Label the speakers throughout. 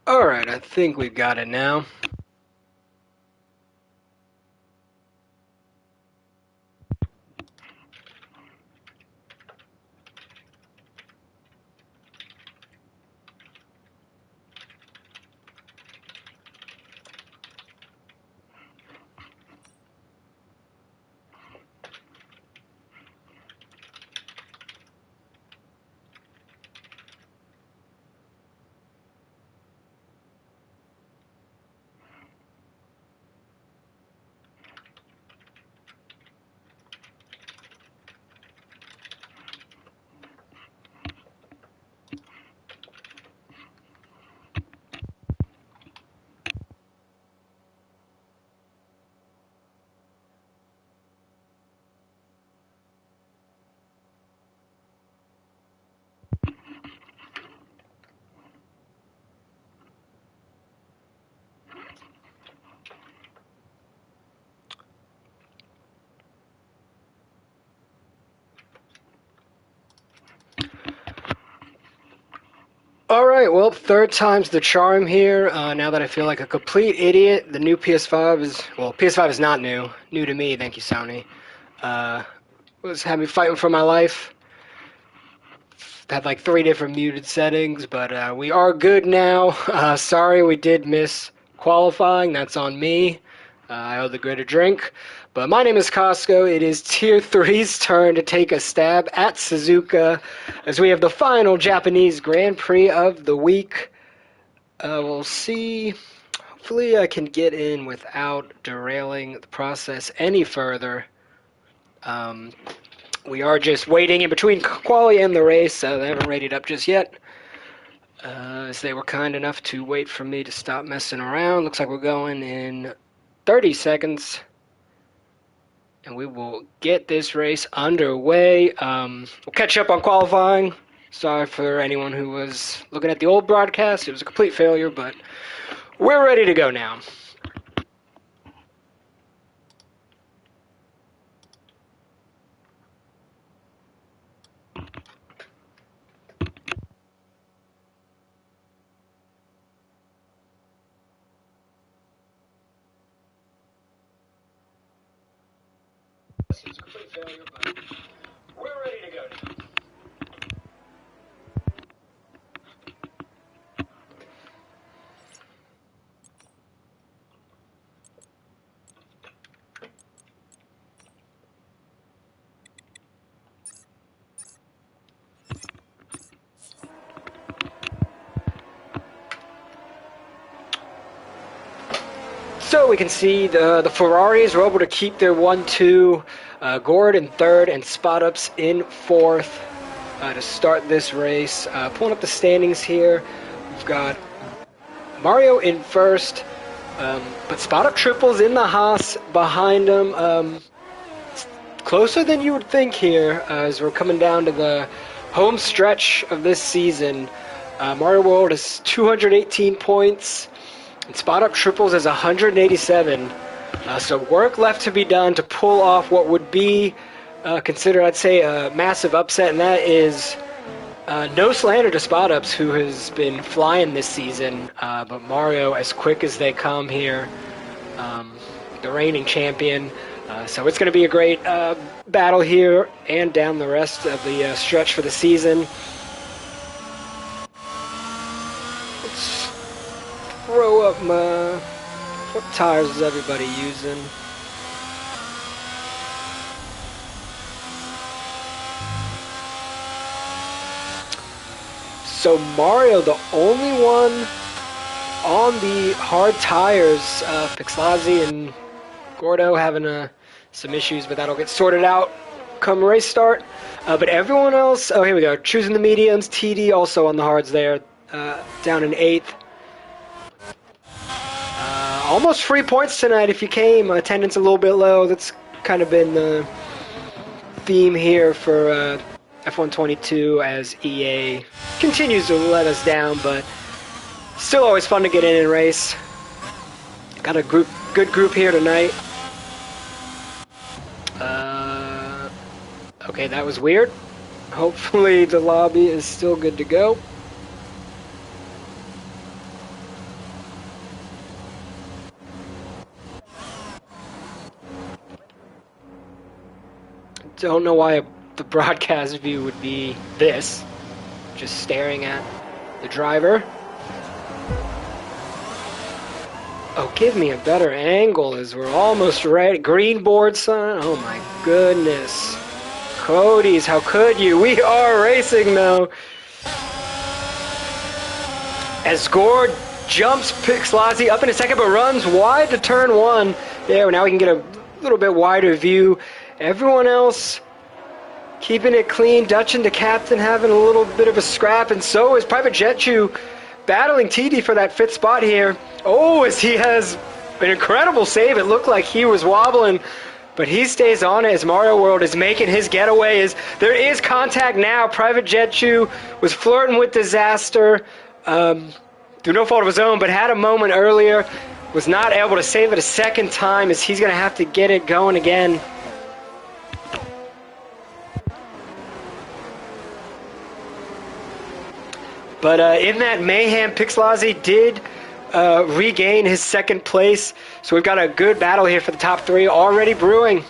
Speaker 1: Alright, I think we've got it now. Alright, well, third time's the charm here. Now that I feel like a complete idiot, the new PS5 is... Well, PS5 is not new. New to me, thank you, Sony. Was had me fighting for my life. Had like 3 different muted settings, but we are good now. Sorry we did miss qualifying. That's on me. I owe the grid a drink. But my name is Costco. It is Tier 3's turn to take a stab at Suzuka as we have the final Japanese Grand Prix of the week. We'll see. Hopefully I can get in without derailing the process any further. We are just waiting in between quali and the race. They haven't rated up just yet. As they were kind enough to wait for me to stop messing around. Looks like we're going in 30 seconds. And we will get this race underway. We'll catch up on qualifying. Sorry for anyone who was looking at the old broadcast. It was a complete failure, but we're ready to go now. It was a complete failure, but we're ready to go now. So we can see the Ferraris were able to keep their 1-2, Gord in third, and Spot Ups in fourth to start this race. Pulling up the standings here, we've got Mario in first, but Spot Up triples in the Haas behind him. Closer than you would think here as we're coming down to the home stretch of this season. Mario World is 218 points. And Spot Up triples is 187. So work left to be done to pull off what would be considered, I'd say, a massive upset, and that is no slander to Spot Ups, who has been flying this season. But Mario, as quick as they come here, the reigning champion. So it's going to be a great battle here and down the rest of the stretch for the season. Throw up my... What tires is everybody using? So Mario, the only one on the hard tires, Pixlazzi and Gordo having some issues, but that'll get sorted out come race start. But everyone else, oh, here we go, choosing the mediums. TD also on the hards there, down in 8th. Almost free points tonight if you came. Attendance a little bit low. That's kind of been the theme here for F122 as EA continues to let us down, but still always fun to get in and race. Got a good group here tonight. Okay, that was weird. Hopefully the lobby is still good to go. don't know why the broadcast view would be this. Just staring at the driver. Oh, give me a better angle as we're almost right. Green board, son. Oh my goodness. Cody's, how could you? We are racing though. As Gord jumps Pixlazzi up in a second, but runs wide to turn one. There, now we can get a little bit wider view. Everyone else keeping it clean. Dutch and the captain having a little bit of a scrap, and so is Private Jetchu battling TD for that fifth spot here. Oh, as he has an incredible save. It looked like he was wobbling, but he stays on it as Mario World is making his getaway. There is contact now. Private Jetchu was flirting with disaster through no fault of his own, but had a moment earlier. Was not able to save it a second time as he's going to have to get it going again. But in that mayhem, Pixlazzi did regain his second place. So we've got a good battle here for the top three already brewing.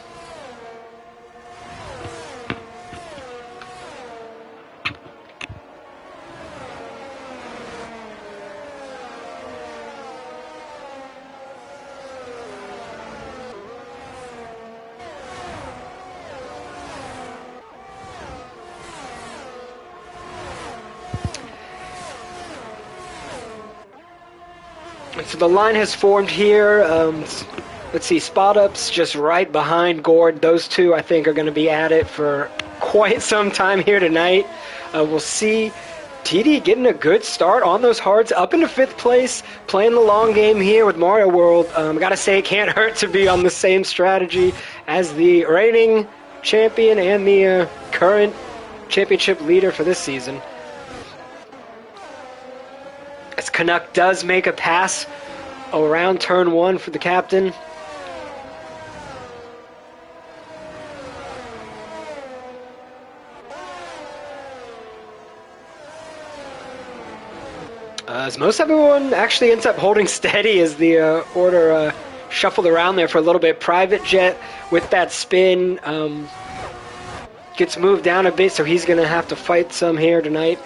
Speaker 1: So the line has formed here. Let's see, spot ups just right behind Gord. Those two, I think, are going to be at it for quite some time here tonight. We'll see TD getting a good start on those hards, up into fifth place, playing the long game here with Mario World. Got to say, it can't hurt to be on the same strategy as the reigning champion and the current championship leader for this season. As Canuck does make a pass around turn one for the captain. As most everyone actually ends up holding steady as the order shuffled around there for a little bit. Private Jet with that spin gets moved down a bit, so he's going to have to fight some here tonight.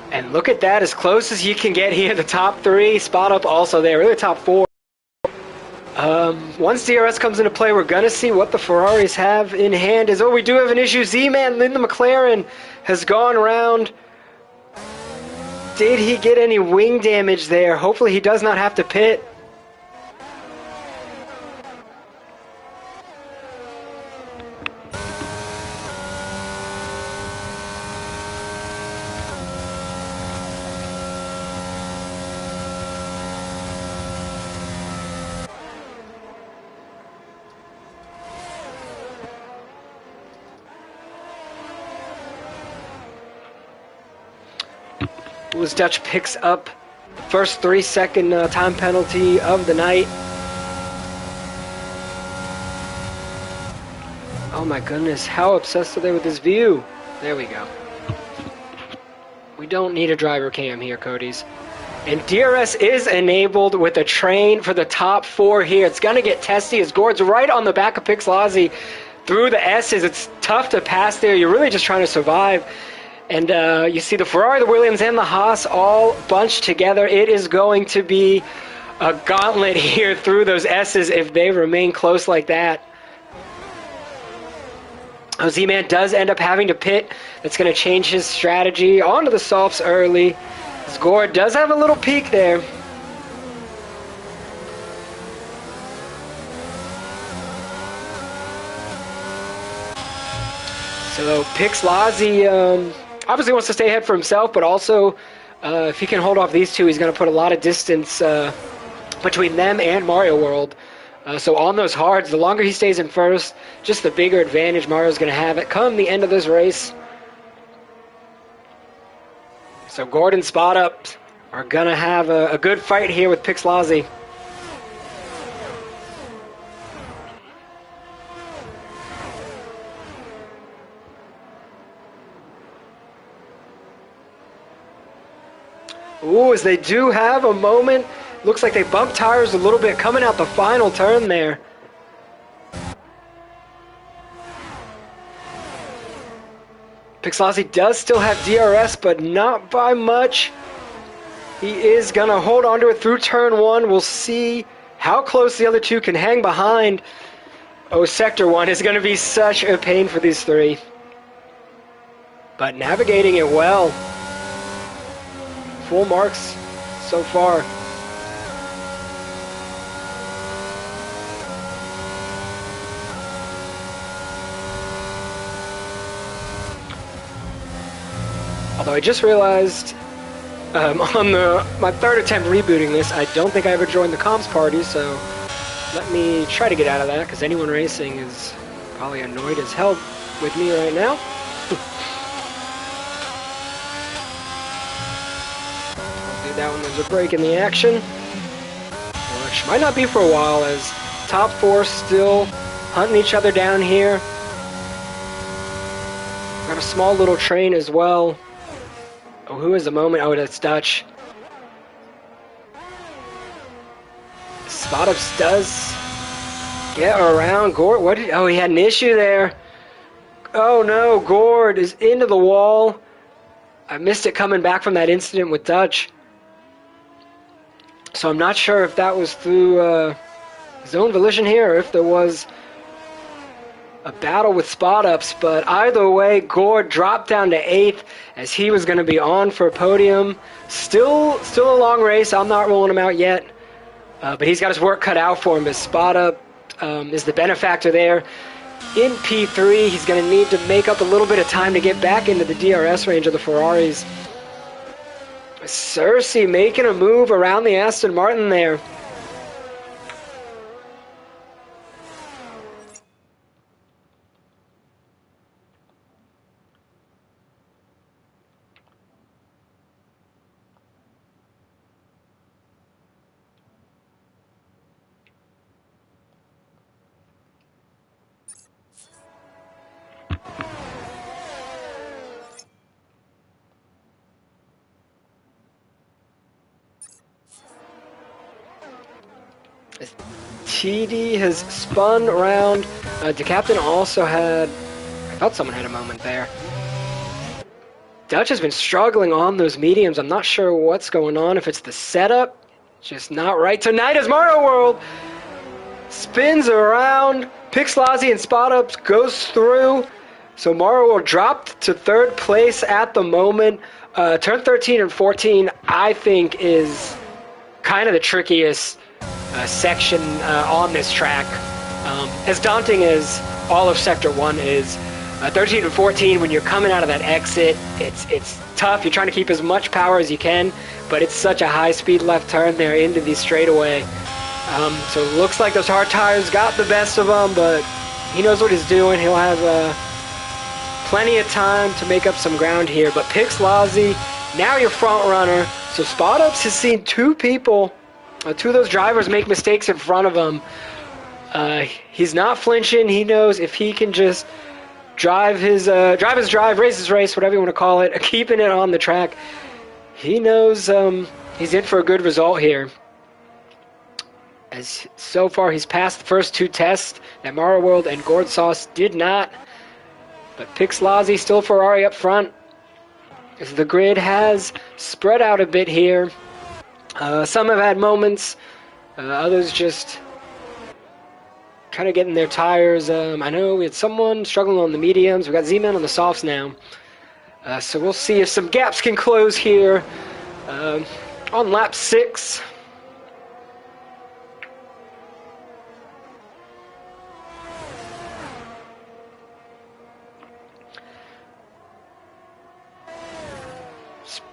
Speaker 1: And look at that, as close as you can get here. The top three, spot up also there, really top four. Once DRS comes into play, we're going to see what the Ferraris have in hand. We do have an issue. Z-Man, Linda McLaren, has gone around. Did he get any wing damage there? Hopefully he does not have to pit. As Dutch picks up first 3-second time penalty of the night. Oh my goodness, how obsessed are they with this view? There we go. We don't need a driver cam here, Cody's. And DRS is enabled with a train for the top four here. It's going to get testy as Gord's right on the back of Pixlazzi through the S's. It's tough to pass there. You're really just trying to survive. And you see the Ferrari, the Williams, and the Haas all bunched together. It is going to be a gauntlet here through those S's if they remain close like that. Z-Man does end up having to pit. That's going to change his strategy onto the softs early. Gord does have a little peak there. So Pixlazzi obviously wants to stay ahead for himself, but also if he can hold off these two, he's going to put a lot of distance between them and Mario World. So on those hards, the longer he stays in first, just the bigger advantage Mario's going to have it come the end of this race. So Gordon spot up are going to have a good fight here with Pixlazzi. Ooh, as they do have a moment Looks like they bumped tires a little bit coming out the final turn there. Pixlazzi does still have DRS, but not by much. He is going to hold on to it through turn 1. We'll see how close the other two can hang behind. Oh, Sector 1 is going to be such a pain for these three. But navigating it well. Full marks so far. Although I just realized on my third attempt rebooting this, I don't think I ever joined the comms party, so let me try to get out of that, because anyone racing is probably annoyed as hell with me right now. I'll do that when there's a break in the action, which might not be for a while, as top four still hunting each other down here. Got a small little train as well. Oh, who is the moment? Oh, that's Dutch. Spotups does get around Gord. What did? Oh, he had an issue there. Oh no, Gord is into the wall. I missed it coming back from that incident with Dutch. So I'm not sure if that was through his own volition here, or if there was a battle with Spotups, but either way, Gord dropped down to 8th as he was going to be on for a podium. Still a long race. I'm not rolling him out yet, but he's got his work cut out for him as Spotup is the benefactor there. In P3, he's going to need to make up a little bit of time to get back into the DRS range of the Ferraris. Cersei making a move around the Aston Martin there. TD has spun around. DeCaptain also had... I thought someone had a moment there. Dutch has been struggling on those mediums. I'm not sure what's going on. If it's the setup, just not right tonight as Mario World spins around. Pixlazzi and Spotups goes through. So Mario World dropped to 3rd place at the moment. Turn 13 and 14, I think, is kind of the trickiest section on this track. As daunting as all of Sector 1 is, 13 and 14, when you're coming out of that exit, it's tough. You're trying to keep as much power as you can, but it's such a high-speed left turn there into the straightaway. So it looks like those hard tires got the best of him, but he knows what he's doing. He'll have plenty of time to make up some ground here. But Pixlazzi, now your front runner. So Spotups has seen two people, two of those drivers make mistakes in front of him. He's not flinching. He knows if he can just drive his race his race, whatever you want to call it, keeping it on the track, he knows he's in for a good result here. As so far he's passed the first two tests that Mario World and Gord Sauce did not. But Pixlazzi still Ferrari up front, as the grid has spread out a bit here. Some have had moments, others just kind of getting their tires. I know we had someone struggling on the mediums. We got Z-Man on the softs now. So we'll see if some gaps can close here on lap 6.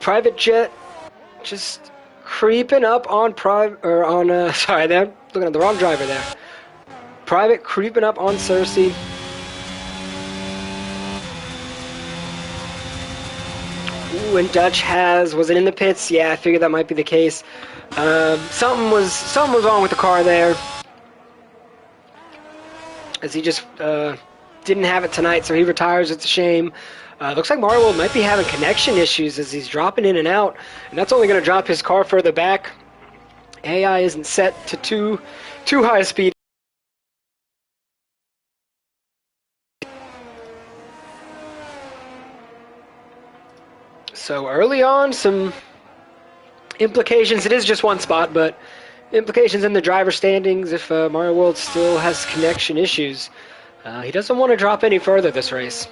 Speaker 1: Private jet just creeping up on sorry, they're looking at the wrong driver there. Private creeping up on Cersei. Ooh, and Dutch was it in the pits? Yeah, I figured that might be the case. Something was wrong with the car there, as he just didn't have it tonight, so he retires. It's a shame. Looks like Mario World might be having connection issues as he's dropping in and out, and that's only going to drop his car further back AI isn't set to too high a speed. So early on, some implications. It is just one spot, but implications in the driver standings if Mario World still has connection issues. He doesn't want to drop any further this race.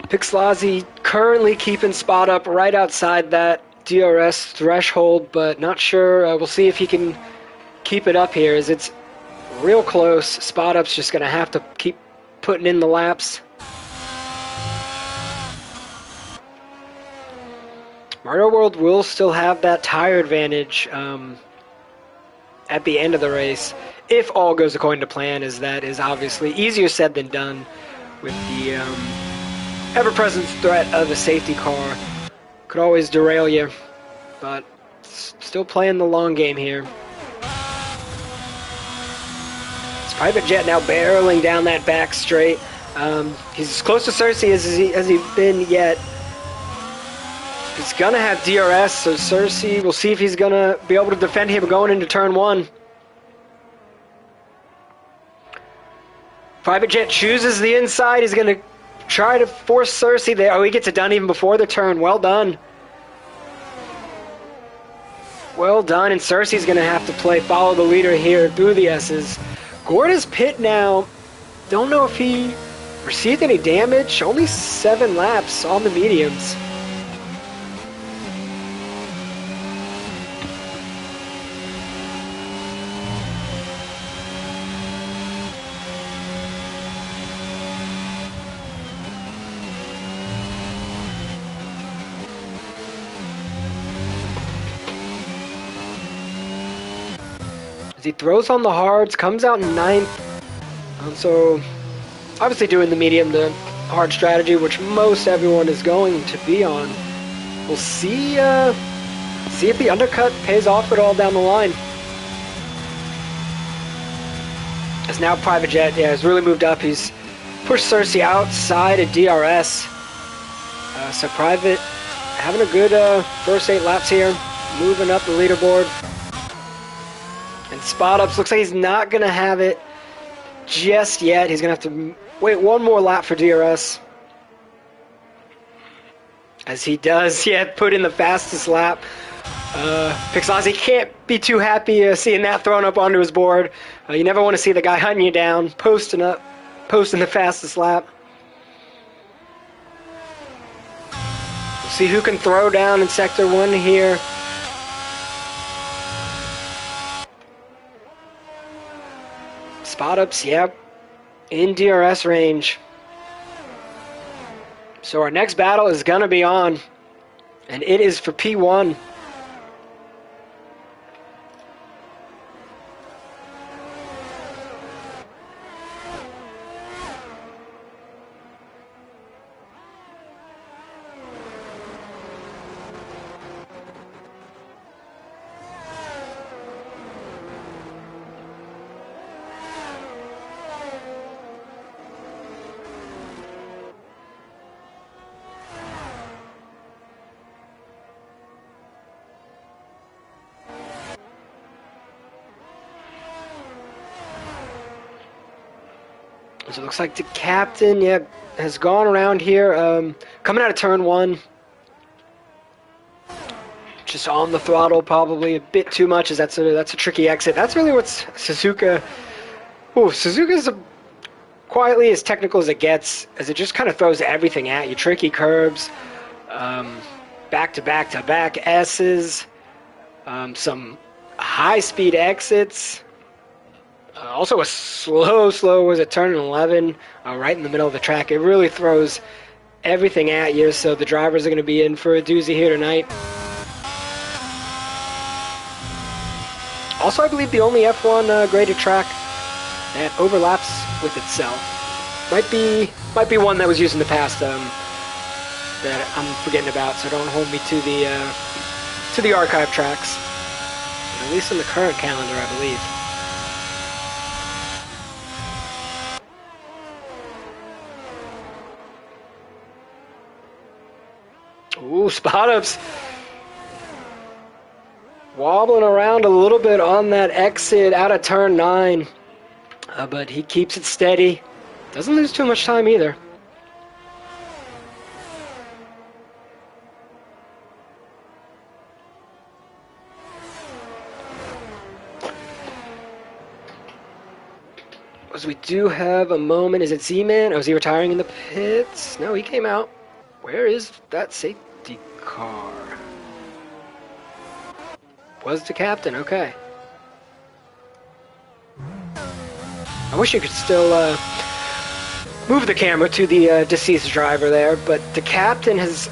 Speaker 1: Pixelazzi currently keeping spot up right outside that DRS threshold, but not sure. We'll see if he can keep it up here, as it's real close. Spot up's just going to have to keep putting in the laps. Mario World will still have that tire advantage at the end of the race, if all goes according to plan, as that is obviously easier said than done with the ever-present threat of a safety car. Could always derail you, but still playing the long game here. It's Private Jet now barreling down that back straight. He's as close to Cersei as he's been yet. He's gonna have DRS, so Cersei, we'll see if he's gonna be able to defend him going into turn 1. Private Jet chooses the inside. He's gonna try to force Cersei there. Oh, he gets it done even before the turn. Well done. Well done, and Cersei's going to have to follow the leader here through the S's. Gord is pit now. Don't know if he received any damage. Only 7 laps on the mediums. He throws on the hards, comes out in 9th. So, obviously doing the medium to hard strategy, which most everyone is going to be on. We'll see if the undercut pays off at all down the line. As now Private Jet, has really moved up. He's pushed Cersei outside of DRS. So Private having a good first 8 laps here, moving up the leaderboard. And spot ups, looks like he's not going to have it just yet. He's going to have to wait one more lap for DRS. As he does, put in the fastest lap. Pixelazzi can't be too happy seeing that thrown up onto his board. You never want to see the guy hunting you down, posting the fastest lap. We'll see who can throw down in Sector 1 here. Spot ups, in DRS range. So our next battle is going to be on, and it is for P1. So it looks like the captain, has gone around here, coming out of turn 1. Just on the throttle, probably a bit too much, as that's a tricky exit. That's really what Suzuka. Suzuka's quietly as technical as it gets, as it just kind of throws everything at you. Tricky curbs, back to back S's, some high speed exits. Also a slow, was it turn 11, right in the middle of the track. It really throws everything at you, so the drivers are going to be in for a doozy here tonight. Also, I believe the only F1 graded track that overlaps with itself. Might be one that was used in the past. that I'm forgetting about, so don't hold me to the archive tracks. At least in the current calendar, I believe. Ooh, spot ups. Wobbling around a little bit on that exit out of turn 9. But he keeps it steady. Doesn't lose too much time either. As we do have a moment. Is it Z-Man? Oh, is he retiring in the pits? No, he came out. Where is that safety car? Was the captain, okay. I wish you could still move the camera to the deceased driver there, but the captain has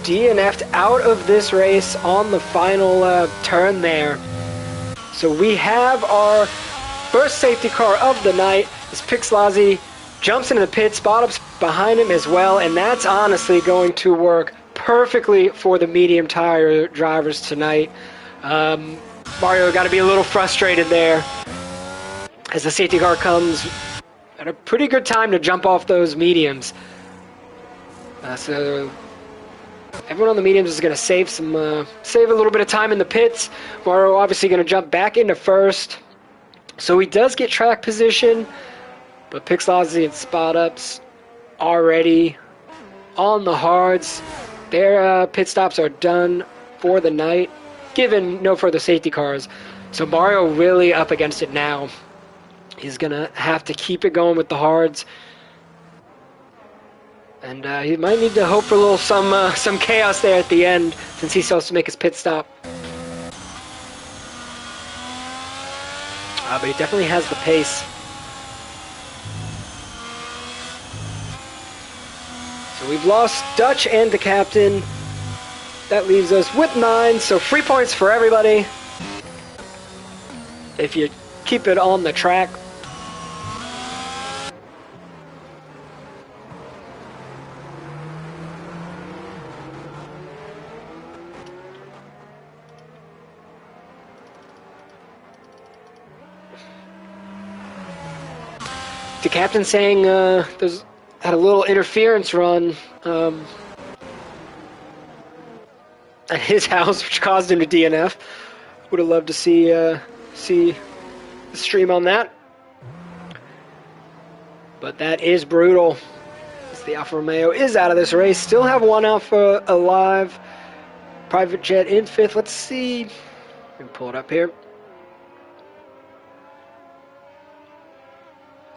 Speaker 1: DNF'd out of this race on the final turn there. So we have our first safety car of the night as Pixlazzi jumps into the pit, spot ups behind him as well, and that's honestly going to work perfectly for the medium tire drivers tonight. Mario got to be a little frustrated there as the safety car comes at a pretty good time to jump off those mediums. So everyone on the mediums is going to save a little bit of time in the pits. Mario obviously going to jump back into first. So he does get track position, but Pixlazzi and spot ups already on the hards. Their pit stops are done for the night, given no further safety cars. So Mario really up against it now. He's going to have to keep it going with the hards. And he might need to hope for a little some chaos there at the end, since he still has to make his pit stop. But he definitely has the pace. So we've lost Dutch and the captain. That leaves us with 9, so 3 points for everybody if you keep it on the track. The captain saying there's had a little interference run at his house, which caused him to DNF. Would have loved to see the stream on that. But that is brutal. As the Alfa Romeo is out of this race. Still have one Alfa alive. Private jet in 5th. Let's see. Let me pull it up here.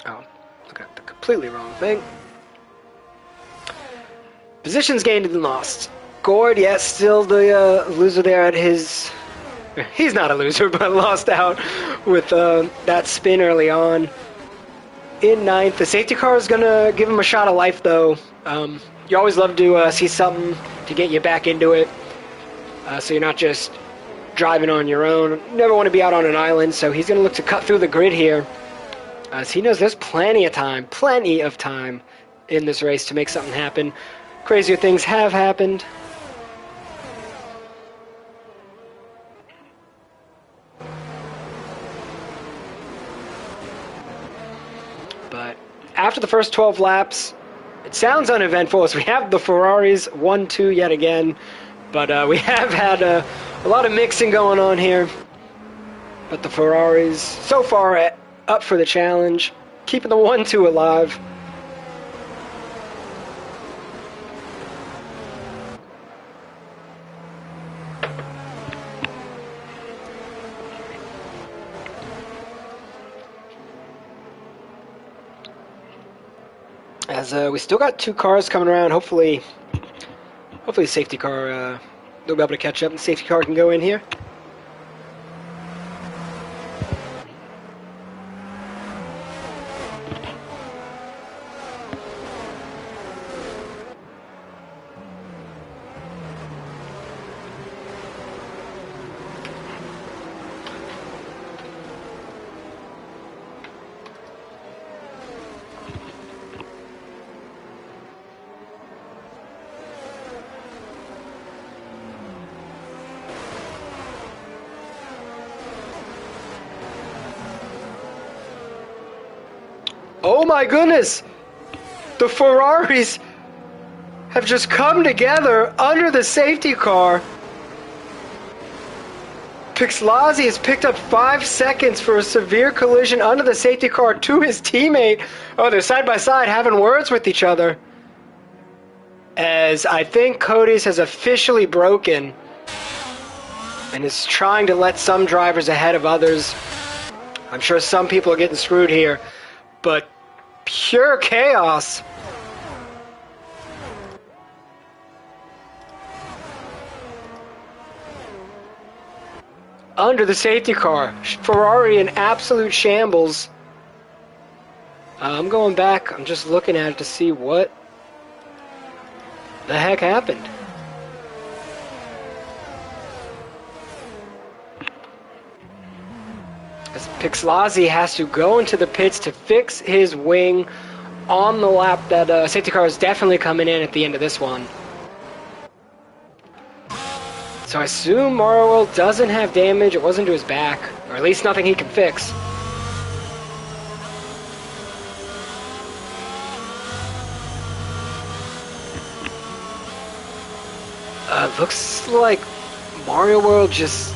Speaker 1: Oh, look at the completely wrong thing. Positions gained and lost. Gord, yes, still the loser there at his... He's not a loser, but lost out with that spin early on. In 9th, the safety car is going to give him a shot of life, though. You always love to see something to get you back into it, so you're not just driving on your own. You never want to be out on an island, so he's going to look to cut through the grid here. As he knows there's plenty of time in this race to make something happen. Crazier things have happened. But after the first 12 laps, it sounds uneventful as we have the Ferraris 1-2 yet again. But we have had a lot of mixing going on here. But the Ferraris so far up for the challenge, keeping the 1-2 alive. As we still got 2 cars coming around, hopefully safety car, they'll be able to catch up and safety car can go in here. Oh my goodness! The Ferraris have just come together under the safety car. Pixlazzi has picked up 5 seconds for a severe collision under the safety car to his teammate. Oh, they're side by side having words with each other. As I think Cody's has officially broken and is trying to let some drivers ahead of others. I'm sure some people are getting screwed here, but pure chaos. Under the safety car, Ferrari in absolute shambles. I'm going back, I'm just looking at it to see what the heck happened. As Pixlazzi has to go into the pits to fix his wing on the lap that safety car is definitely coming in at the end of this one. So I assume Mario World doesn't have damage, it wasn't to his back, or at least nothing he can fix. Looks like Mario World just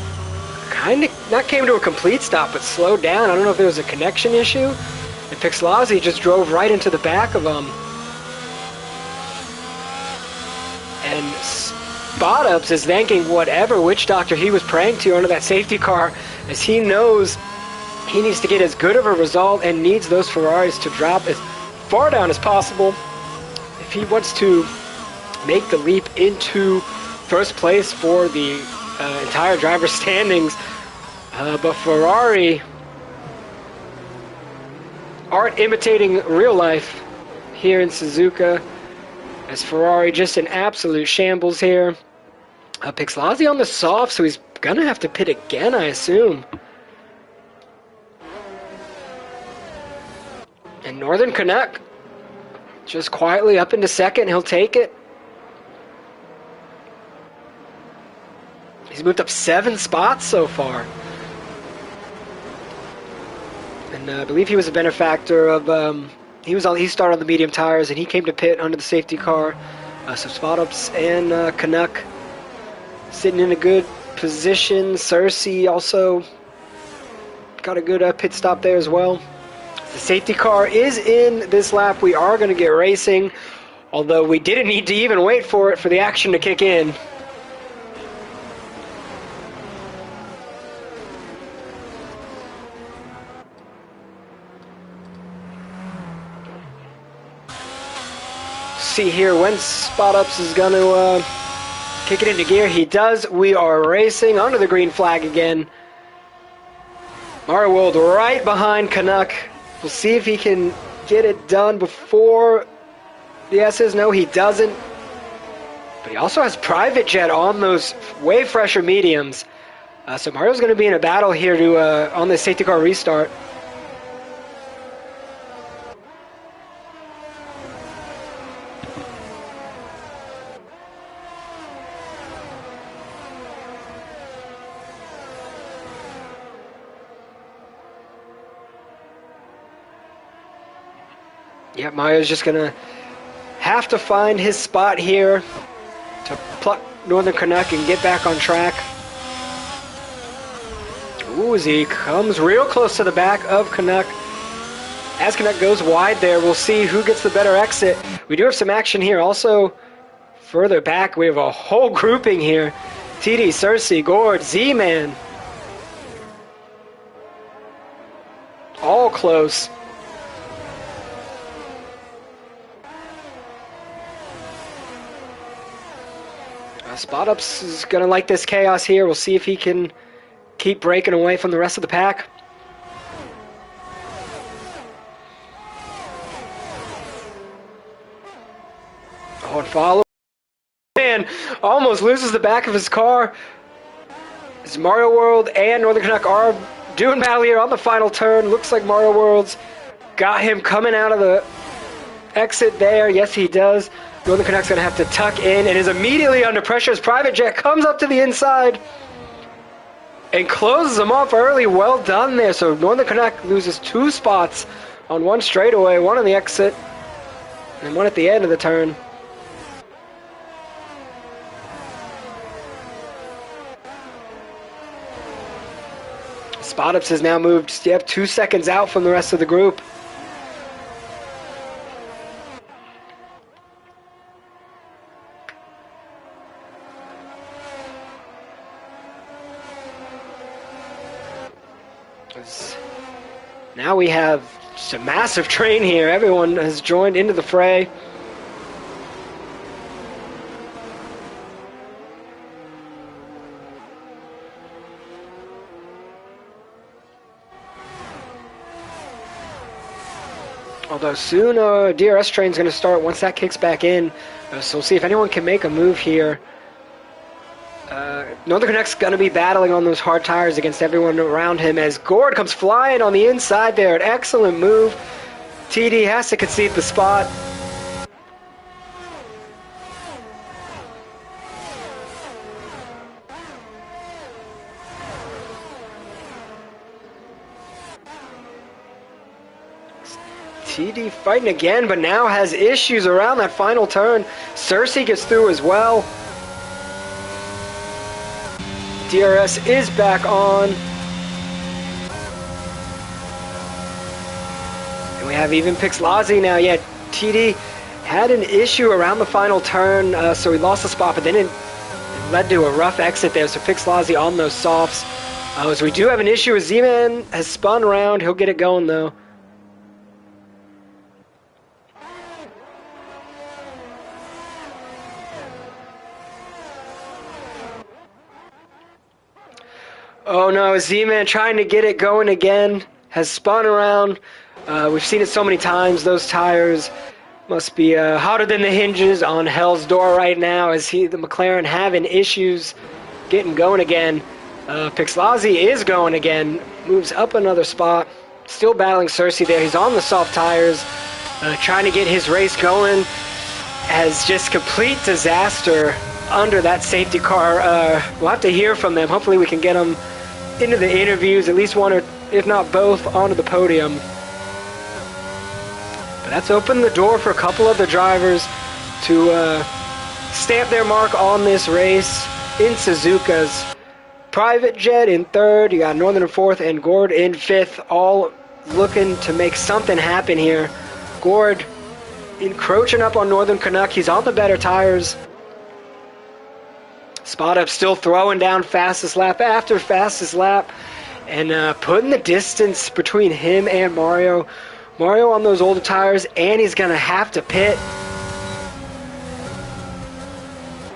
Speaker 1: kind of, not came to a complete stop, but slowed down. I don't know if there was a connection issue, and Pixlazzi just drove right into the back of him. And Spot Ups is thanking whatever witch doctor he was praying to under that safety car, as he knows he needs to get as good of a result and needs those Ferraris to drop as far down as possible if he wants to make the leap into first place for the entire driver standings. But Ferrari aren't imitating real life here in Suzuka, as Ferrari just in absolute shambles here. Pixlazzi on the soft, so he's gonna have to pit again, I assume. And Northern Canuck just quietly up into second, he'll take it. He's moved up 7 spots so far. And I believe he was a benefactor of, he started on the medium tires and he came to pit under the safety car. So Spot Ups and Canuck sitting in a good position. Cersei also got a good pit stop there as well. The safety car is in this lap. We are going to get racing, although we didn't need to even wait for it for the action to kick in. See here when Spot Ups is going to kick it into gear. He does. We are racing under the green flag again. Mario World right behind Canuck. We'll see if he can get it done before the S's. No, he doesn't. But he also has Private Jet on those way fresher mediums. So Mario's going to be in a battle here to on the safety car restart. Yep, Mario's just going to have to find his spot here to pluck Northern Canuck and get back on track. Ooh, as he comes real close to the back of Canuck. As Canuck goes wide there, we'll see who gets the better exit. We do have some action here. Also, further back, we have a whole grouping here. TD, Cersei, Gord, Z-Man. All close. Spot Ups is going to like this chaos here. We'll see if he can keep breaking away from the rest of the pack. Oh, and follow. Man, almost loses the back of his car. As Mario World and Northern Canuck are doing battle here on the final turn. Looks like Mario World's got him coming out of the exit there. Yes, he does. Northern Canuck's going to have to tuck in and is immediately under pressure as Private Jet comes up to the inside and closes him off early. Well done there. So Northern Canuck loses 2 spots on one straightaway, one on the exit, and one at the end of the turn. Spot Ups has now moved, 2 seconds out from the rest of the group. Now we have just a massive train here. Everyone has joined into the fray. Although soon DRS train's going to start once that kicks back in. So we'll see if anyone can make a move here. Northern Connect's going to be battling on those hard tires against everyone around him as Gord comes flying on the inside there. An excellent move. TD has to concede the spot. TD fighting again, but now has issues around that final turn. Cersei gets through as well. DRS is back on. And we have even Pixlazzi now. Yeah, TD had an issue around the final turn, so he lost the spot, but then it led to a rough exit there. So Pixlazzi on those softs. So we do have an issue with Z-Man has spun around. He'll get it going though. Oh no, Z-Man trying to get it going again, has spun around. We've seen it so many times. Those tires must be hotter than the hinges on Hell's Door right now as the McLaren having issues getting going again. Pixlazzi is going again, moves up another spot, still battling Cersei there. He's on the soft tires, trying to get his race going. Has just complete disaster under that safety car. We'll have to hear from them. Hopefully we can get them into the interviews, at least one or if not both, onto the podium. But that's opened the door for a couple other drivers to stamp their mark on this race in Suzuka's. Private Jet in third, you got Northern in fourth, and Gord in fifth, all looking to make something happen here. Gord encroaching up on Northern Canuck, he's on the better tires. Spot Up still throwing down fastest lap after fastest lap and putting the distance between him and Mario. Mario on those older tires, and he's going to have to pit.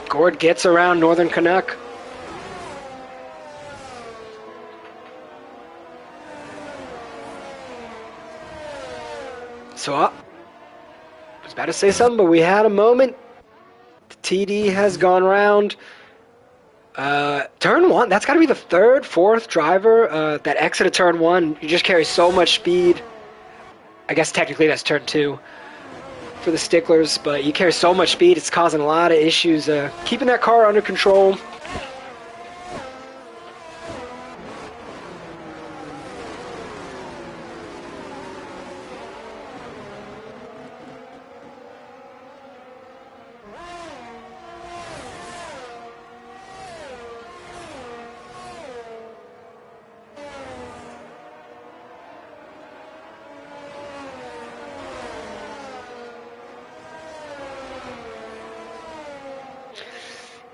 Speaker 1: Gord gets around Northern Canuck. So I was about to say something, but we had a moment. The TD has gone round. Turn one, that's got to be the third, fourth driver that exited turn one. You just carry so much speed. I guess technically that's turn two for the sticklers, but you carry so much speed, it's causing a lot of issues keeping that car under control.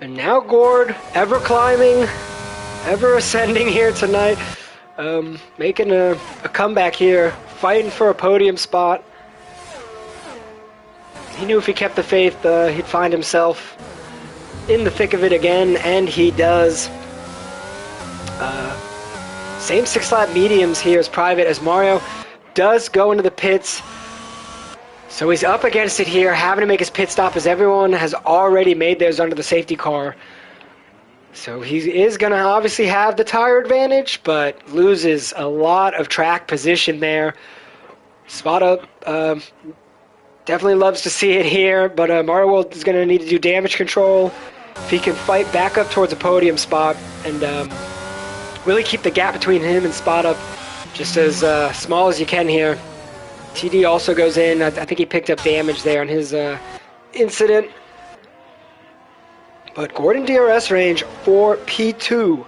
Speaker 1: And now Gord, ever climbing, ever ascending here tonight, making a comeback here, fighting for a podium spot. He knew if he kept the faith, he'd find himself in the thick of it again, and he does. Same 6-lap mediums here as Private, as Mario does go into the pits. So he's up against it here, having to make his pit stop as everyone has already made theirs under the safety car. So he is going to obviously have the tire advantage, but loses a lot of track position there. Spot Up definitely loves to see it here, but Mario is going to need to do damage control if he can fight back up towards a podium spot and really keep the gap between him and Spot Up just as small as you can here. TD also goes in. I think he picked up damage there on his incident. But Gordon DRS range for P2.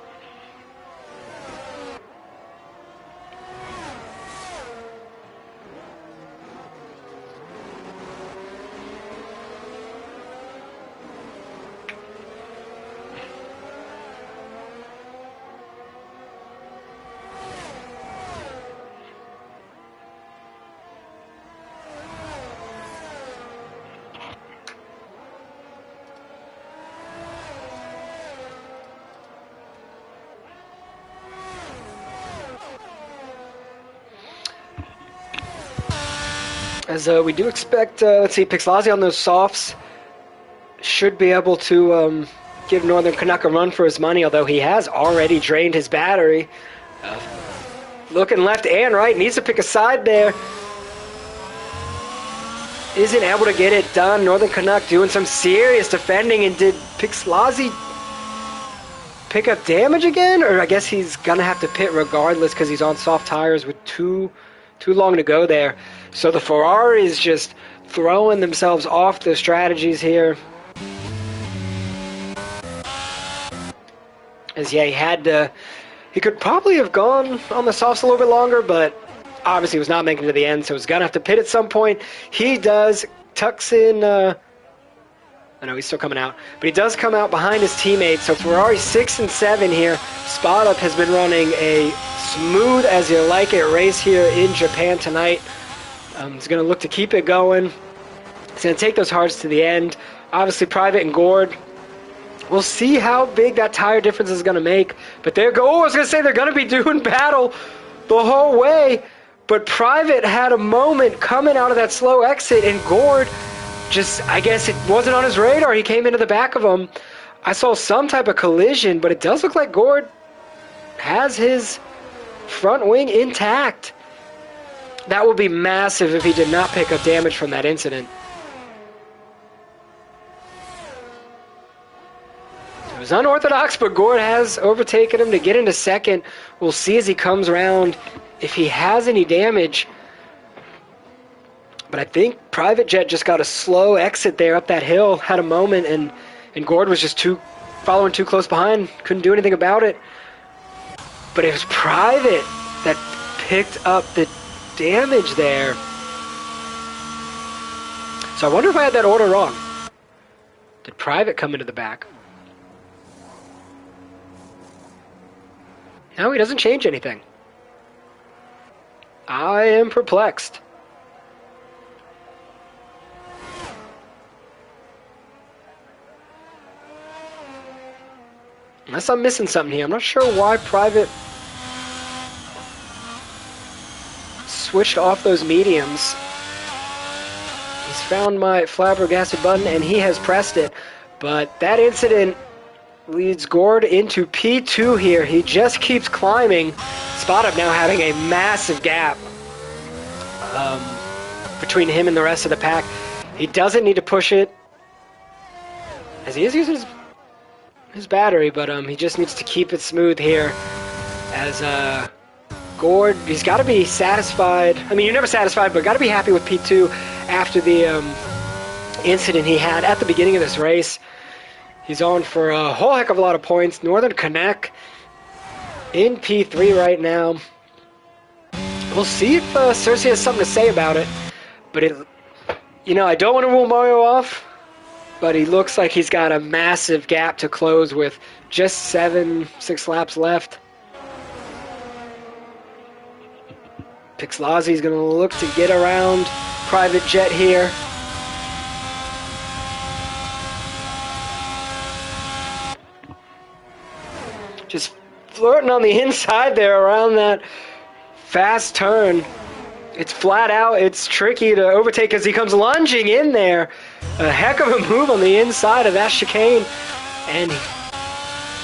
Speaker 1: As we do expect, let's see, Pixelazzi on those softs should be able to give Northern Canuck a run for his money, although he has already drained his battery. Looking left and right, needs to pick a side there. Isn't able to get it done. Northern Canuck doing some serious defending, and did Pixelazzi pick up damage again? Or I guess he's going to have to pit regardless because he's on soft tires with too long to go there. So the Ferraris just throwing themselves off the strategies here. As yeah, he could probably have gone on the softs a little bit longer, but obviously was not making it to the end, so he's gonna have to pit at some point. He does, tucks in, I know he's still coming out, but he does come out behind his teammates. So Ferrari 6 and 7 here. Spot Up has been running a smooth as you like it race here in Japan tonight. He's going to look to keep it going. He's going to take those hards to the end. Obviously, Private and Gord, we'll see how big that tire difference is going to make. But I was going to say they're going to be doing battle the whole way. But Private had a moment coming out of that slow exit, and Gord just, I guess it wasn't on his radar. He came into the back of him. I saw some type of collision, but it does look like Gord has his front wing intact. That would be massive if he did not pick up damage from that incident. It was unorthodox, but Gord has overtaken him to get into second. We'll see as he comes around if he has any damage. But I think Private Jet just got a slow exit there up that hill, had a moment, and Gord was just following too close behind, couldn't do anything about it. But it was Private that picked up the damage there. So I wonder if I had that order wrong. Did Private come into the back? No, he doesn't change anything. I am perplexed. Unless I'm missing something here. I'm not sure why Private switched off those mediums. He's found my flabbergasted button and he has pressed it. But that incident leads Gord into P2 here. He just keeps climbing. Spot Up now having a massive gap between him and the rest of the pack. He doesn't need to push it, as he is using his battery, but he just needs to keep it smooth here. As Gord, he's got to be satisfied. I mean, you're never satisfied, but got to be happy with P2 after the incident he had at the beginning of this race. He's on for a whole heck of a lot of points. Northern Canuck in P3 right now. We'll see if Cersei has something to say about it. But I don't want to rule Mario off, but he looks like he's got a massive gap to close with just 6 laps left. Pixelazzi's going to look to get around Private Jet here. Just flirting on the inside there around that fast turn. It's flat out. It's tricky to overtake as he comes lunging in there. A heck of a move on the inside of that chicane. And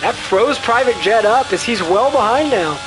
Speaker 1: that froze Private Jet up as he's well behind now.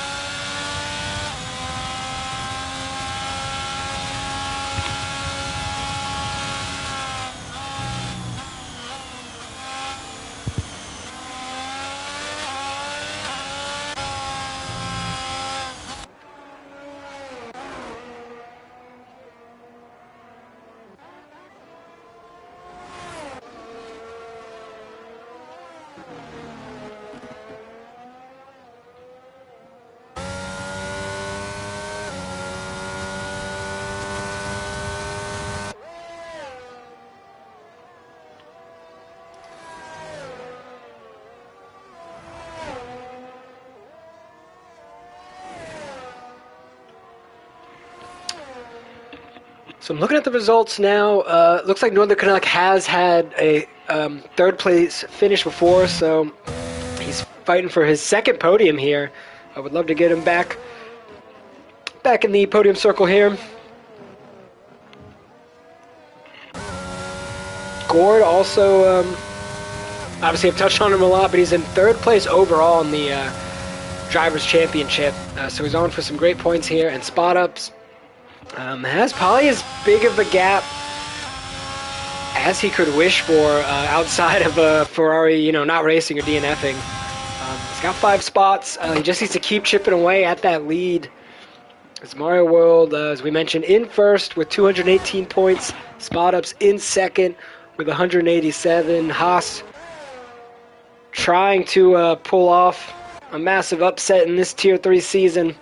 Speaker 1: So I'm looking at the results now. Looks like Northern Canuck has had a third place finish before, so he's fighting for his second podium here. I would love to get him back in the podium circle here. Gord also, obviously I've touched on him a lot, but he's in third place overall in the Drivers' Championship. So he's on for some great points here, and spot ups. Has probably as big of a gap as he could wish for outside of a Ferrari, not racing or DNFing. He's got 5 spots. He just needs to keep chipping away at that lead. As Mario World, as we mentioned, in first with 218 points. Spot ups in second with 187. Haas trying to pull off a massive upset in this Tier 3 season.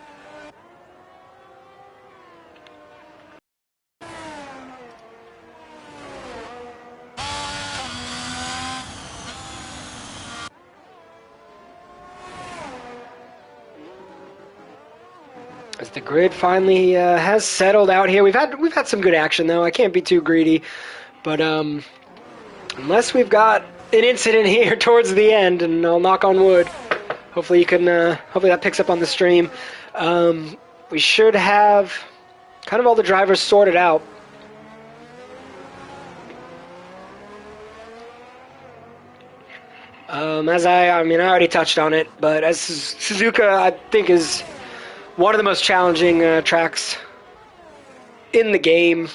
Speaker 1: As the grid finally has settled out here, we've had some good action though. I can't be too greedy, but unless we've got an incident here towards the end, and I'll knock on wood. Hopefully hopefully that picks up on the stream. We should have kind of all the drivers sorted out. As I already touched on it, but as Suzuka, I think is one of the most challenging tracks in the game.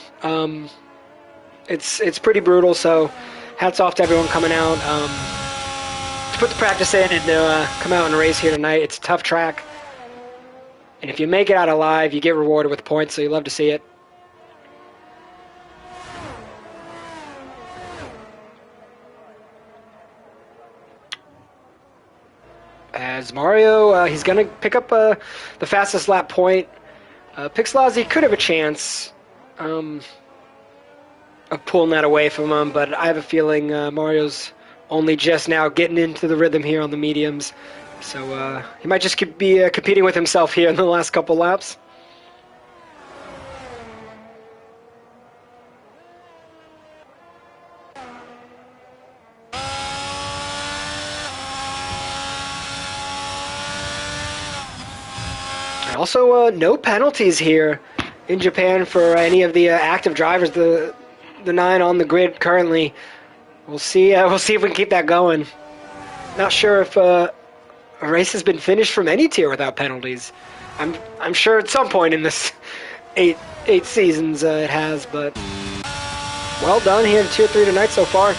Speaker 1: It's pretty brutal, so hats off to everyone coming out to put the practice in and come out and race here tonight. It's a tough track, and if you make it out alive, you get rewarded with points, so you love to see it. As Mario, he's going to pick up the fastest lap point. Pixelazzi could have a chance of pulling that away from him, but I have a feeling Mario's only just now getting into the rhythm here on the mediums. So he might just be competing with himself here in the last couple laps. Also, no penalties here in Japan for any of the active drivers. The 9 on the grid currently. We'll see. We'll see if we can keep that going. Not sure if a race has been finished from any tier without penalties. I'm sure at some point in this eight seasons it has, but well done here in Tier 3 tonight so far.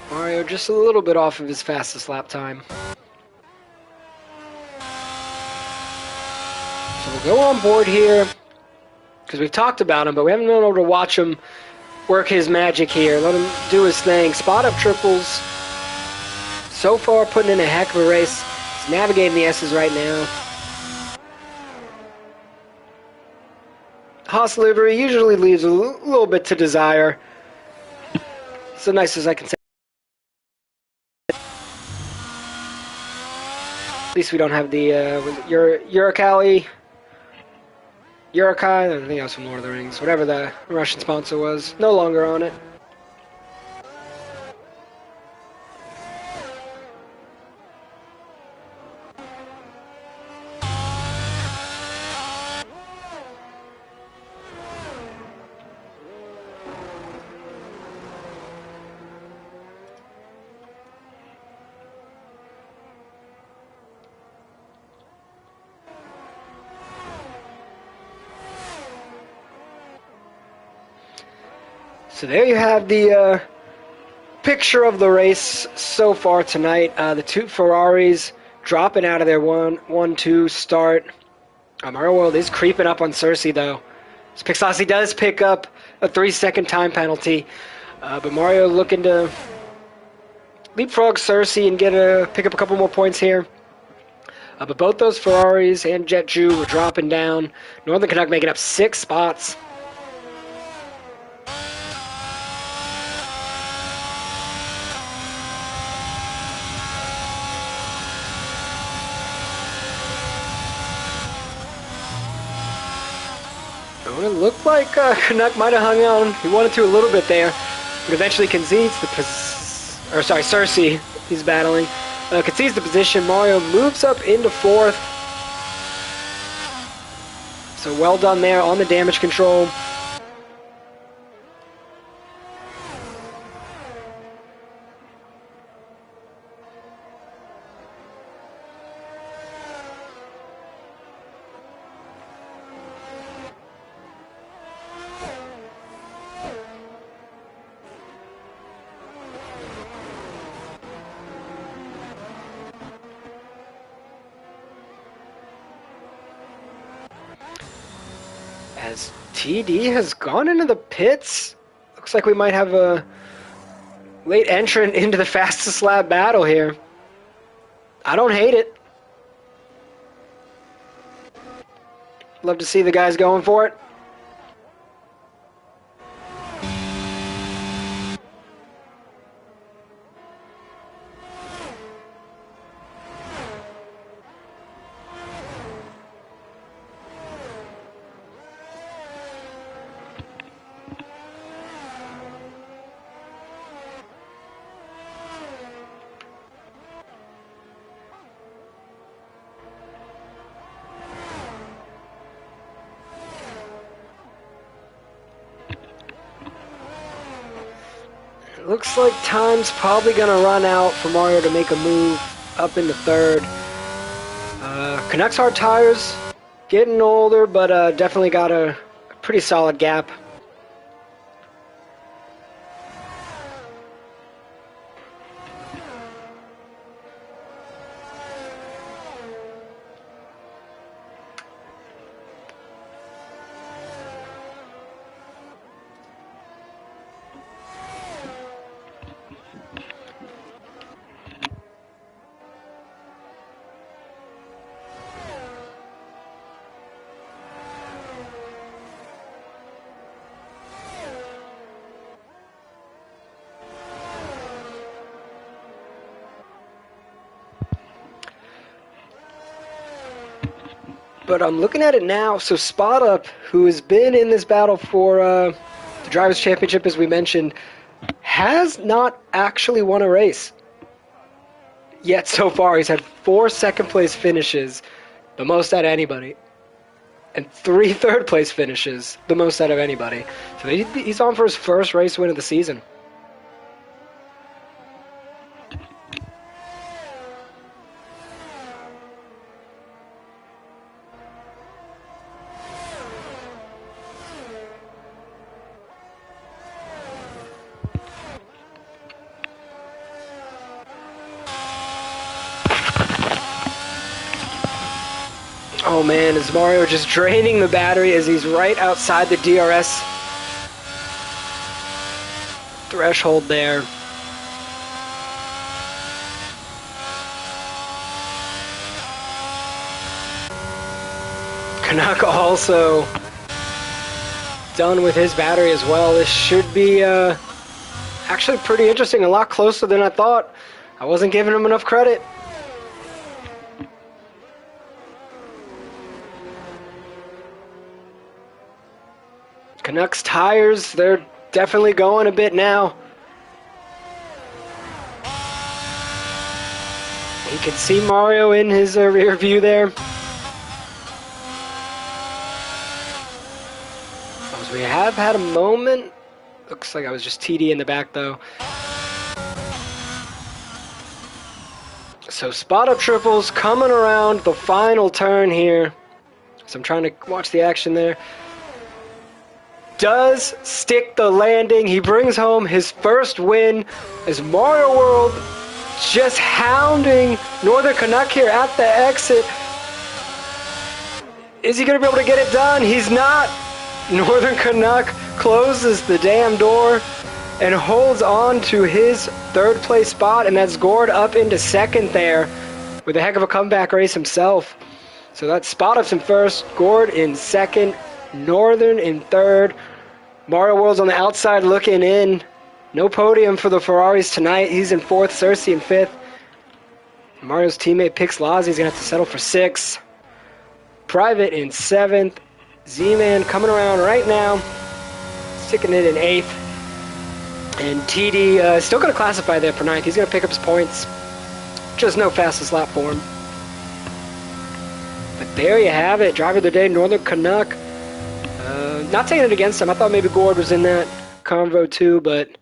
Speaker 1: Mario just a little bit off of his fastest lap time. So we'll go on board here, because we've talked about him, but we haven't been able to watch him work his magic here. Let him do his thing. Spot up triples. So far putting in a heck of a race. He's navigating the S's right now. Haas livery usually leaves a little bit to desire. It's the nicest I can say. At least we don't have the Uralkali, I think that was from Lord of the Rings, whatever the Russian sponsor was, no longer on it. So there you have the picture of the race so far tonight. The 2 Ferraris dropping out of their 1-2 start. Mario World is creeping up on Cersei though. So Pixelazzi does pick up a 3-second time penalty, but Mario looking to leapfrog Cersei and pick up a couple more points here. But both those Ferraris and Jet Jew were dropping down. Northern Canuck making up 6 spots. It looked like Canuck might have hung on. He wanted to a little bit there. But eventually concedes the Cersei, he's battling. Concedes the position. Mario moves up into 4th. So well done there on the damage control. As TD has gone into the pits, looks like we might have a late entrant into the fastest lap battle here. I don't hate it. Love to see the guys going for it. Looks like time's probably going to run out for Mario to make a move up into 3rd. Canucks hard tires, getting older, but definitely got a pretty solid gap. But I'm looking at it now, so Spot Up, who has been in this battle for the Drivers' Championship, as we mentioned, has not actually won a race. Yet so far, he's had 4 second-place finishes, the most out of anybody, and 3 third-place finishes, the most out of anybody. So he's on for his first race win of the season. Oh man, is Mario just draining the battery as he's right outside the DRS threshold there. Canuck also done with his battery as well. This should be actually pretty interesting, a lot closer than I thought. I wasn't giving him enough credit. Canucks tires, they're definitely going a bit now. You can see Mario in his rear view there. As we have had a moment. Looks like I was just TD in the back though. So spot up triples coming around the final turn here. So I'm trying to watch the action there. Does stick the landing. He brings home his first win as Mario World just hounding Northern Canuck here at the exit. Is he going to be able to get it done? He's not. Northern Canuck closes the damn door and holds on to his third place spot, and that's Gord up into second there. with a heck of a comeback race himself. So that's Spot-Ups in first, Gord in second, Northern in third. Mario World's on the outside looking in. No podium for the Ferraris tonight. He's in fourth, Cersei in fifth. Mario's teammate Pix Lazzi's going to have to settle for sixth. Private in seventh. Z-Man coming around right now, sticking it in eighth. And TD still going to classify there for ninth. He's going to pick up his points. Just no fastest lap for him. But there you have it. Driver of the day, Northern Canuck. Not taking it against him. I thought maybe Gord was in that convo too, but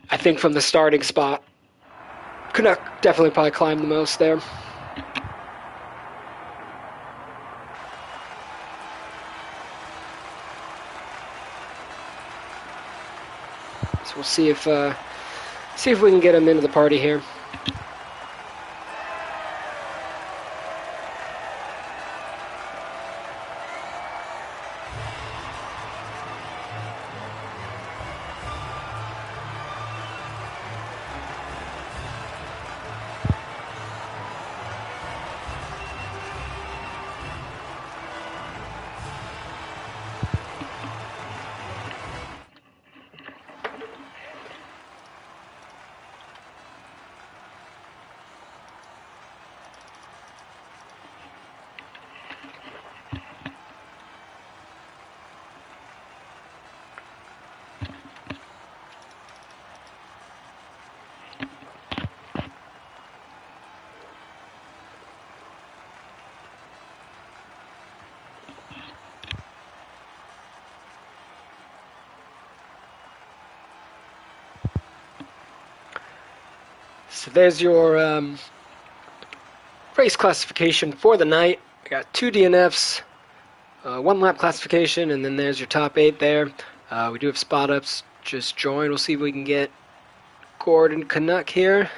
Speaker 1: I think from the starting spot, Canuck definitely probably climbed the most there. So we'll see if we can get him into the party here. So there's your race classification for the night. I got 2 DNFs, 1 lap classification, and then there's your top 8 there. We do have Spot-Ups just joined. We'll see if we can get Gordon Canuck here.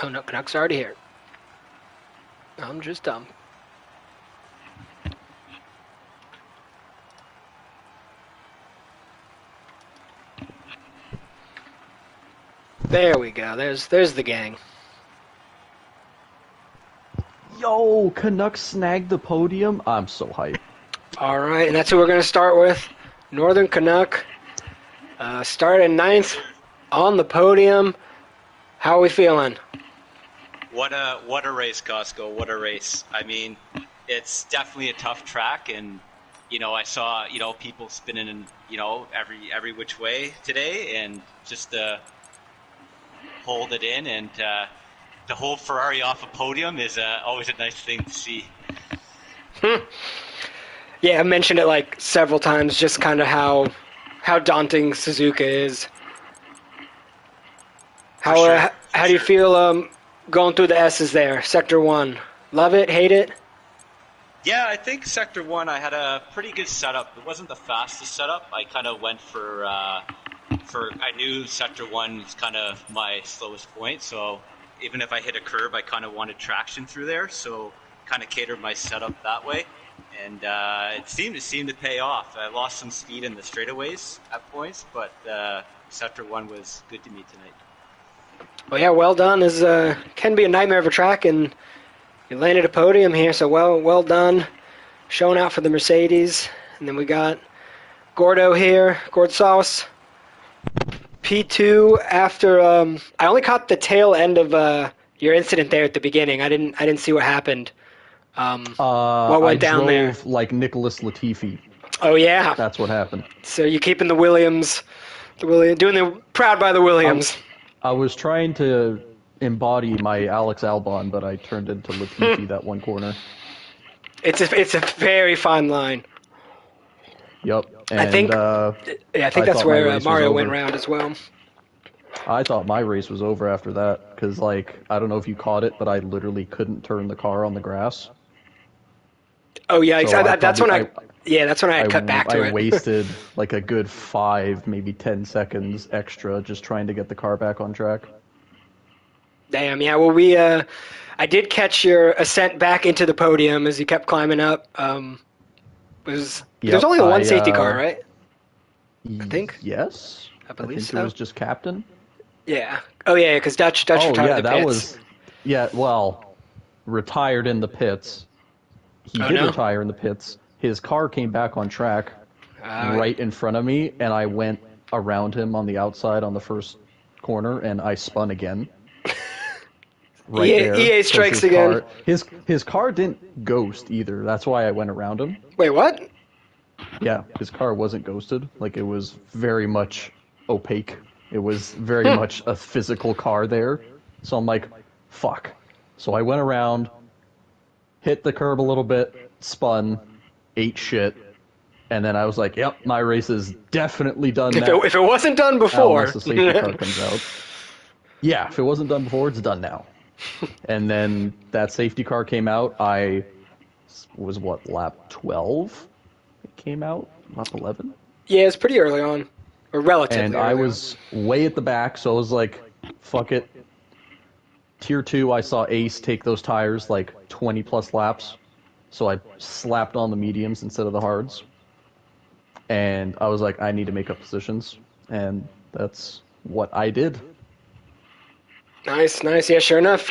Speaker 1: Oh no, Canuck's already here. I'm just dumb. There we go. There's the gang.
Speaker 2: Yo, Canucks snagged the podium. I'm so hyped.
Speaker 1: All right, and that's who we're going to start with. Northern Canuck. Started 9th on the podium. How are we feeling?
Speaker 3: What a race, Costco. What a race. I mean, it's definitely a tough track, and I saw people spinning in every which way today, and just to hold it in and to hold Ferrari off a podium is always a nice thing to see.
Speaker 1: Yeah, I mentioned it like several times, just kind of how daunting Suzuka is. How do you feel going through the S's there, Sector 1? Love it, hate it?
Speaker 3: Yeah, I think Sector 1, I had a pretty good setup. It wasn't the fastest setup. I kind of went for I knew Sector 1 was kind of my slowest point, so even if I hit a curb, I kind of wanted traction through there, so kind of catered my setup that way. and it seemed to pay off. I lost some speed in the straightaways at points, but sector 1 was good to me tonight.
Speaker 1: Well, yeah, well done. This can be a nightmare of a track, and you landed a podium here, so well done. Showing out for the Mercedes. And then we got Gordo here, Gord Sauce. P2 after I only caught the tail end of your incident there at the beginning. I didn't see what happened. What went
Speaker 2: I
Speaker 1: down there?
Speaker 2: drove like Nicholas Latifi.
Speaker 1: Oh yeah.
Speaker 2: That's what happened.
Speaker 1: So you're keeping the Williams, doing the proud by the Williams.
Speaker 2: I was trying to embody my Alex Albon, but I turned into Latifi that one corner.
Speaker 1: It's a very fine line.
Speaker 2: Yep. And,
Speaker 1: I think that's where Mario went round as well.
Speaker 2: I thought my race was over after that because, like, I don't know if you caught it, but I literally couldn't turn the car on the grass.
Speaker 1: Oh yeah,
Speaker 2: So
Speaker 1: that's when I had cut back to it.
Speaker 2: I wasted like a good 5, maybe 10 seconds extra just trying to get the car back on track.
Speaker 1: Damn, yeah. Well, I did catch your ascent back into the podium as you kept climbing up. There's only one safety car, right? I think.
Speaker 2: Yes.
Speaker 1: I believe
Speaker 2: think
Speaker 1: so.
Speaker 2: It was just captain.
Speaker 1: Yeah. Oh yeah, because Dutch
Speaker 2: Oh
Speaker 1: retired
Speaker 2: yeah,
Speaker 1: the
Speaker 2: that
Speaker 1: pits.
Speaker 2: was. Yeah, well, retired in the pits. He did retire in the pits. His car came back on track right in front of me, and I went around him on the outside on the first corner, and I spun again.
Speaker 1: EA strikes again.
Speaker 2: His car didn't ghost either. That's why I went around him.
Speaker 1: Wait, what?
Speaker 2: Yeah, his car wasn't ghosted. Like, it was very much opaque. It was very much a physical car there. So I'm like, fuck. So I went around, hit the curb a little bit, spun, ate shit, and then I was like, yep, my race is definitely done now.
Speaker 1: If it wasn't done before.
Speaker 2: Unless the safety car comes out. Yeah, if it wasn't done before, it's done now. And then that safety car came out. I was, lap 12? It came out? Lap 11?
Speaker 1: Yeah, it's pretty early on. Or relatively
Speaker 2: And
Speaker 1: early
Speaker 2: I was way at the back, so I was like, fuck it. Tier 2, I saw Ace take those tires like 20 plus laps. So I slapped on the mediums instead of the hards. And I was like, I need to make up positions. And that's what I did.
Speaker 1: Nice. Yeah, sure enough,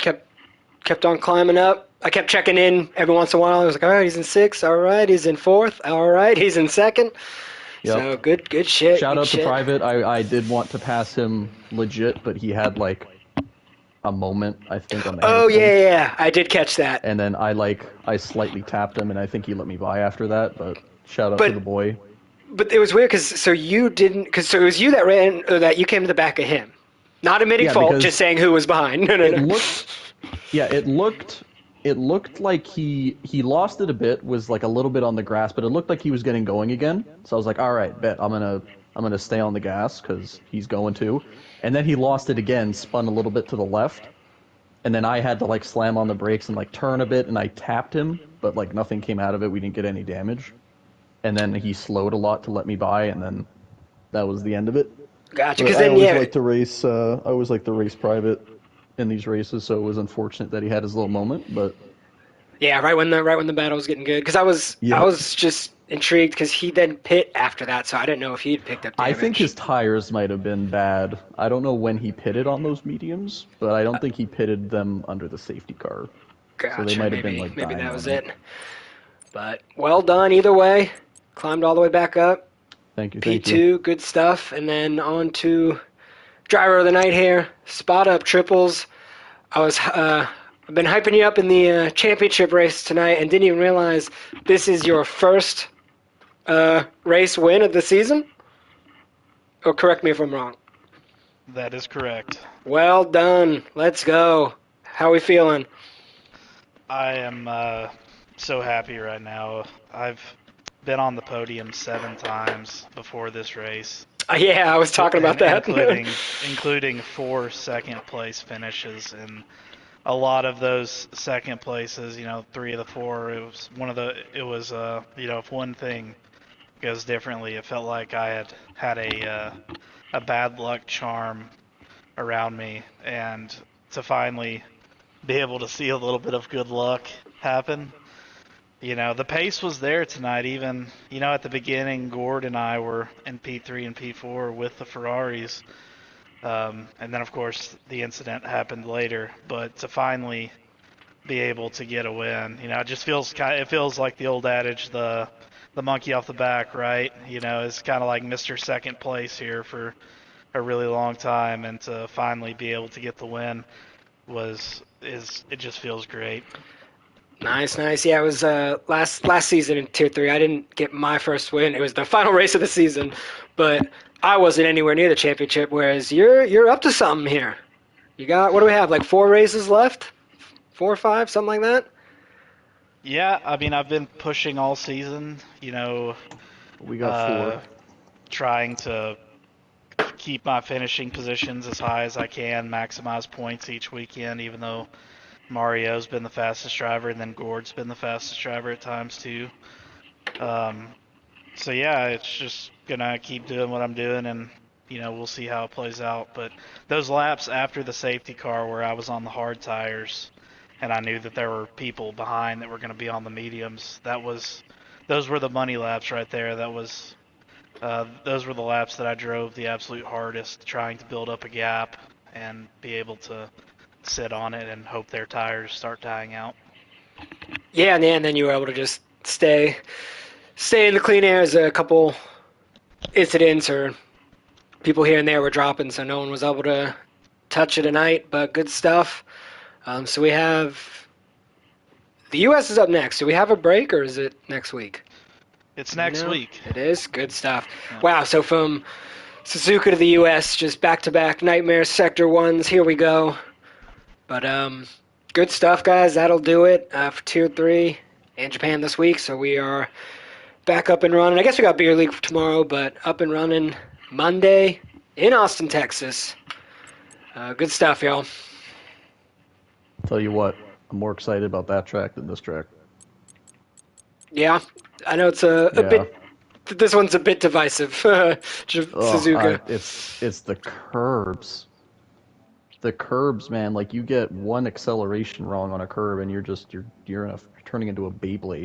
Speaker 1: kept on climbing up. I kept checking in every once in a while. I was like, all right, he's in 6th. All right, he's in 4th. All right, he's in 2nd.
Speaker 2: Yep.
Speaker 1: So good shit.
Speaker 2: Shout
Speaker 1: good
Speaker 2: out
Speaker 1: shit.
Speaker 2: to Private. I did want to pass him legit, but he had like a moment, I think, on the
Speaker 1: Oh
Speaker 2: hairpin.
Speaker 1: yeah, I did catch that.
Speaker 2: And then I slightly tapped him, and I think he let me by after that. But shout out to the boy.
Speaker 1: But it was weird because it was you that ran, or that you came to the back of him, not admitting fault, just saying who was behind. No.
Speaker 2: It looked like he lost it a bit, was like a little bit on the grass, but it looked like he was getting going again. So I was like, all right, bet I'm gonna stay on the gas because he's going to. And then he lost it again, spun a little bit to the left, and then I had to like slam on the brakes and like turn a bit, and I tapped him, but like nothing came out of it. We didn't get any damage. And then he slowed a lot to let me by, and then that was the end of it.
Speaker 1: Gotcha.
Speaker 2: But
Speaker 1: Because then
Speaker 2: I always like to race private in these races, so it was unfortunate that he had his little moment, but
Speaker 1: yeah, right when the battle was getting good, because I was just intrigued because he then pit after that, so I didn't know if he'd picked up damage.
Speaker 2: I think his tires might have been bad. I don't know when he pitted on those mediums, but I don't think he pitted them under the safety car.
Speaker 1: Gotcha.
Speaker 2: So they might have been like
Speaker 1: maybe
Speaker 2: dying
Speaker 1: that was
Speaker 2: on
Speaker 1: it. But well done either way. Climbed all the way back up.
Speaker 2: Thank you.
Speaker 1: P2, good stuff, and then on to driver of the night here. Spot up triples. I've been hyping you up in the championship race tonight, and didn't even realize this is your first race win of the season. Or correct me if I'm wrong.
Speaker 4: That is correct.
Speaker 1: Well done. Let's go. How are we feeling?
Speaker 4: I am so happy right now. I've been on the podium 7 times before this race.
Speaker 1: Yeah, I was talking about that.
Speaker 4: including 4 second place finishes, and a lot of those second places, 3 of the 4, if one thing goes differently, it felt like I had a bad luck charm around me, and to finally be able to see a little bit of good luck happen, The pace was there tonight. Even, at the beginning, Gord and I were in P3 and P4 with the Ferraris. And then, of course, the incident happened later. But to finally be able to get a win, it just feels like the old adage, the monkey off the back, right? It's kind of like Mr. Second Place here for a really long time, and to finally be able to get the win it just feels great.
Speaker 1: Nice. Yeah, it was last season in Tier 3. I didn't get my first win. It was the final race of the season, but I wasn't anywhere near the championship, whereas you're up to something here. You got, what do we have, like 4 races left? 4 or 5, something like that?
Speaker 4: Yeah, I mean, I've been pushing all season,
Speaker 2: We got 4.
Speaker 4: trying to keep my finishing positions as high as I can, maximize points each weekend, even though Mario's been the fastest driver, and then Gord's been the fastest driver at times too. So yeah, it's just gonna keep doing what I'm doing, and we'll see how it plays out. But those laps after the safety car, where I was on the hard tires, and I knew that there were people behind that were gonna be on the mediums, those were the money laps right there. Those were the laps that I drove the absolute hardest, trying to build up a gap and be able to sit on it and hope their tires start dying out.
Speaker 1: Yeah, and then you were able to just stay in the clean air. As a couple incidents or people here and there were dropping, so no one was able to touch it tonight, but good stuff. So we have the U.S. is up next. Do we have a break, or is it next week?
Speaker 4: It's next week.
Speaker 1: It is? Good stuff.
Speaker 4: Yeah.
Speaker 1: Wow, so from Suzuka to the U.S., just back-to-back Nightmare Sector 1s. Here we go. But good stuff, guys. That'll do it for Tier 3 and Japan this week. So we are back up and running. I guess we got Beer League for tomorrow, but up and running Monday in Austin, Texas. Good stuff, y'all.
Speaker 2: Tell you what, I'm more excited about that track than this track.
Speaker 1: Yeah, I know it's a bit. This one's a bit divisive. Suzuka.
Speaker 2: It's the curbs. The curbs, man. Like, you get one acceleration wrong on a curb, and you're turning into a Beyblade.